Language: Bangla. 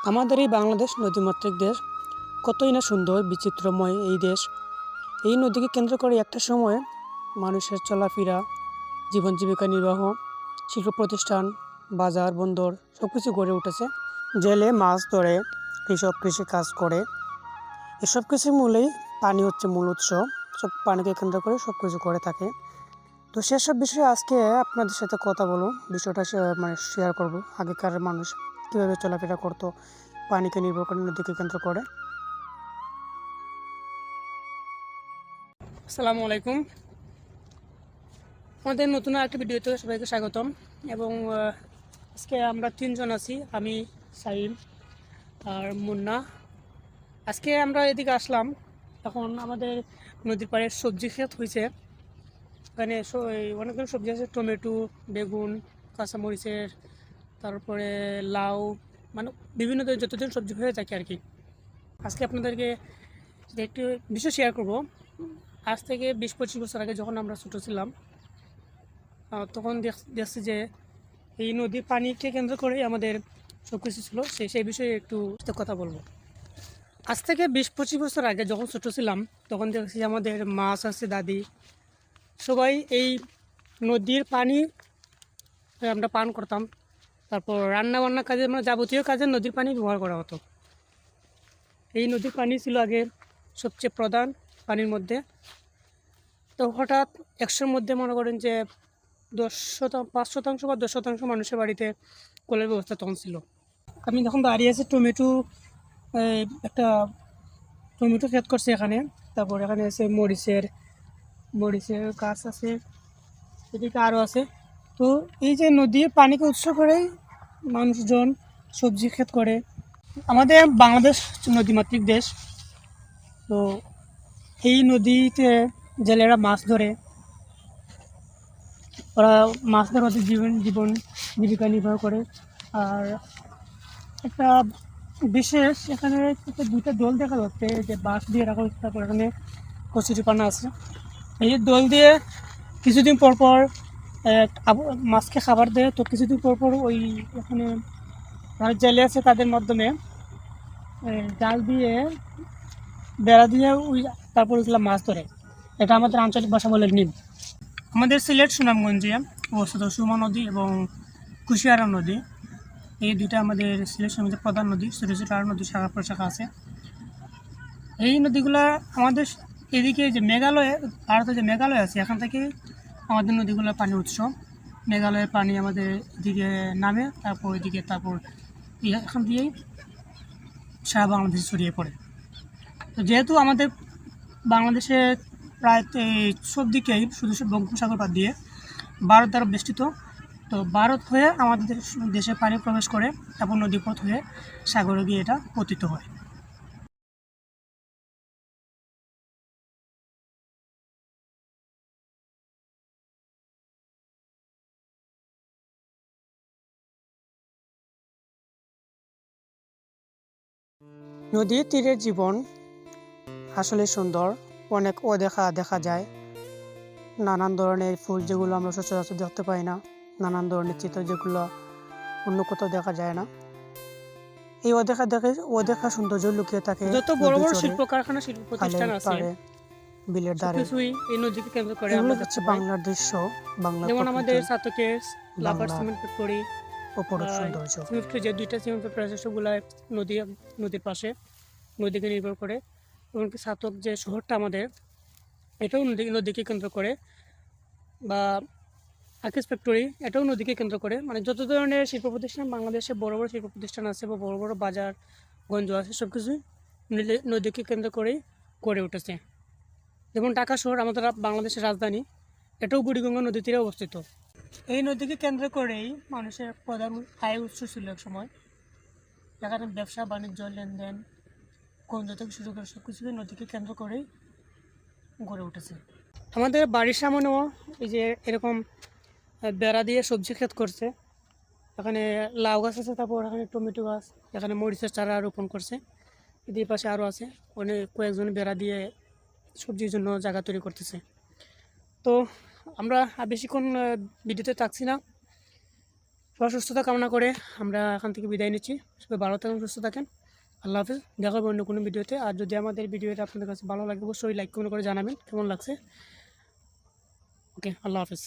আমাদের এই বাংলাদেশ নদীমাতৃক দেশ, কতই না সুন্দর বিচিত্রময় এই দেশ। এই নদীকে কেন্দ্র করে একটা সময় মানুষের চলাফেরা, জীবন জীবিকা নির্বাহ, শিল্প প্রতিষ্ঠান, বাজার বন্দর সব কিছু গড়ে উঠেছে। জেলে মাছ ধরে, কৃষক কৃষি কাজ করে, এসব কিছুর মূলেই পানি হচ্ছে মূল উৎস। সব পানিকে কেন্দ্র করে সব কিছু করে থাকে। তো সেসব বিষয়ে আজকে আপনাদের সাথে কথা বলবো, বিষয়টা শেয়ার করব। আগেকার মানুষ কীভাবে চলাফেরা করতো পানিকে নির্ভর করে, নদীকে কেন্দ্র করে। আসসালামু আলাইকুম। আমাদের নতুন একটা ভিডিওতে সবাইকে স্বাগতম। এবং আজকে আমরা তিনজন আছি, আমি, সাইম আর মুন্না। আজকে আমরা এদিকে আসলাম। এখন আমাদের নদীর পাড়ে সবজি ক্ষেত হয়েছে। এখানে অনেকগুলো সবজি আছে, টমেটো, বেগুন, কাঁচামরিচের, তারপরে লাউ, মানে বিভিন্ন যতদিন সবজি হয়ে থাকে আর কি। আজকে আপনাদেরকে একটু বিষয় শেয়ার করব। আজ থেকে 20-25 বছর আগে যখন আমরা ছোটো ছিলাম, তখন দেখছি যে এই নদীর পানিকে কেন্দ্র করেই আমাদের সব কিছু ছিল। সেই বিষয়ে একটু কথা বলবো। আজ থেকে 20-25 বছর আগে যখন ছোটো ছিলাম, তখন দেখছি আমাদের মাছ আছে, দাদি সবাই এই নদীর পানি আমরা পান করতাম। তারপর রান্না বান্না কাজে, মানে যাবতীয় কাজে নদীর পানি ব্যবহার করা হতো। এই নদীর পানি ছিল আগে সবচেয়ে প্রধান পানির মধ্যে। তো হঠাৎ 100-র মধ্যে মনে করেন যে 5% বা 10% মানুষের বাড়িতে কলের ব্যবস্থা তখন ছিল। আমি যখন দাঁড়িয়ে আছি, একটা টমেটো ক্ষেত করছে এখানে। তারপর এখানে আছে মরিচের গাছ আছে, এদিকে আরও আছে। তো এই যে নদীর পানিকে উৎস করেই মানুষজন সবজি ক্ষেত করে। আমাদের বাংলাদেশ নদীমাতৃক দেশ। তো এই নদীতে জেলেরা মাছ ধরে, ওরা মাছ ধরে ওদের জীবন জীবিকা নির্বাহ করে। আর একটা বিশেষ এখানে দুইটা দোল দেখা যাচ্ছে, যে বাঁশ দিয়ে রাখা হচ্ছে। তারপর এখানে কচুরিপানা আছে। এই দোল দিয়ে কিছুদিন পর পর মাছকে খাবার দেয়। তো কিছুদিন পর পর ওই এখানে যারা জেলে আছে তাদের মাধ্যমে জাল দিয়ে, বেড়া দিয়ে তারপর ওইগুলো মাছ ধরে। এটা আমাদের আঞ্চলিক ভাষা বলে নিম। আমাদের সিলেট সুনামগঞ্জে অবস্থিত সুরমা নদী এবং কুশিয়ারা নদী, এই দুইটা আমাদের সিলেট সুনামগঞ্জের প্রধান নদী। ছোটো ছোটো আরও নদী শাখা প্রশাখা আছে। এই নদীগুলো আমাদের এদিকে যে ভারতের যে মেঘালয় আছে, এখান থেকে আমাদের নদীগুলোর পানি উৎস। মেঘালয়ের পানি আমাদের এদিকে নামে, তারপর এখান দিয়েই সারা বাংলাদেশে ছড়িয়ে পড়ে। তো যেহেতু আমাদের বাংলাদেশে প্রায় সব দিকেই শুধু বঙ্গোপসাগর বাদ দিয়ে ভারত দ্বারা বেষ্টিত। তো ভারত হয়ে আমাদের দেশে পানি প্রবেশ করে, তারপর নদীপথ হয়ে সাগরে গিয়ে এটা পতিত হয়। নদীর তীরের জীবন আসলে সুন্দর। অনেক দেখা যায়, নানান ধরনের ফুল যেগুলো আমরা সচরাচর দেখতে পাই না, নানান ধরনের চিত্র যেগুলো অন্য কোথাও দেখা যায় না। এই অদেখা সৌন্দর্য লুকিয়ে থাকে যত বড় বড় শিল্প কারখানা, শিল্প প্রতিষ্ঠান আছে, বিলের ধারে, সবকিছুই এই নদীকে কেন্দ্র করে এগুলো আমরা হচ্ছে দেখতে পাই। বাংলার দৃশ্য, বাংলার যেমন আমাদের প্রকৃতি, সাতকে লাফার বাংলার সিমেন্ট ফ্যাক্টরি, অপরূপ সৌন্দর্য। যে দুইটা সিমেন্ট ফ্যাক্টরি আছে, সেগুলো নদীর পাশে, নদীকে নির্ভর করে। এমনকি সাতক যে শহরটা আমাদের, এটাও নদীকে কেন্দ্র করে। বা আকিস ফ্যাক্টরি, এটাও নদীকে কেন্দ্র করে। মানে যত ধরনের শিল্প প্রতিষ্ঠান বাংলাদেশে বড় বড় শিল্প প্রতিষ্ঠান আছে বা বড় বড় বাজার গঞ্জ আছে, সব কিছুই নদীকে কেন্দ্র করেই গড়ে উঠেছে। যেমন ঢাকা শহর আমাদের বাংলাদেশের রাজধানী, এটাও বুড়িগঙ্গা নদীর তীরে অবস্থিত। এই নদীকে কেন্দ্র করেই মানুষের প্রধান আয়ের উৎস ছিল এক সময়। এখানে ব্যবসা বাণিজ্য, লেনদেন, গঞ্জ থেকে শুরু করে সব কিছুই নদীকে কেন্দ্র করেই গড়ে উঠেছে। আমাদের বাড়ির সামনেও এই যে এরকম বেড়া দিয়ে সবজি ক্ষেত করছে। এখানে লাউ গাছ আছে, তারপর এখানে টমেটো গাছ, এখানে মরিচের চারা রোপণ করছে। এদের পাশে আরও আছে, কয়েকজন বেড়া দিয়ে সবজির জন্য জায়গা তৈরি করতেছে। তো আমরা বেশিক্ষণ ভিডিওতে থাকছি না, সবার সুস্থতা কামনা করে আমরা এখান থেকে বিদায় নিচ্ছি। সবাই ভালো থাকুন, সুস্থ থাকেন। আল্লাহ হাফেজ। দেখা হবে অন্য কোনো ভিডিওতে। আর যদি আমাদের ভিডিওটা আপনাদের কাছে ভালো লাগে অবশ্যই লাইক কমেন্ট করে জানাবেন কেমন লাগছে। ওকে, আল্লাহ হাফেজ।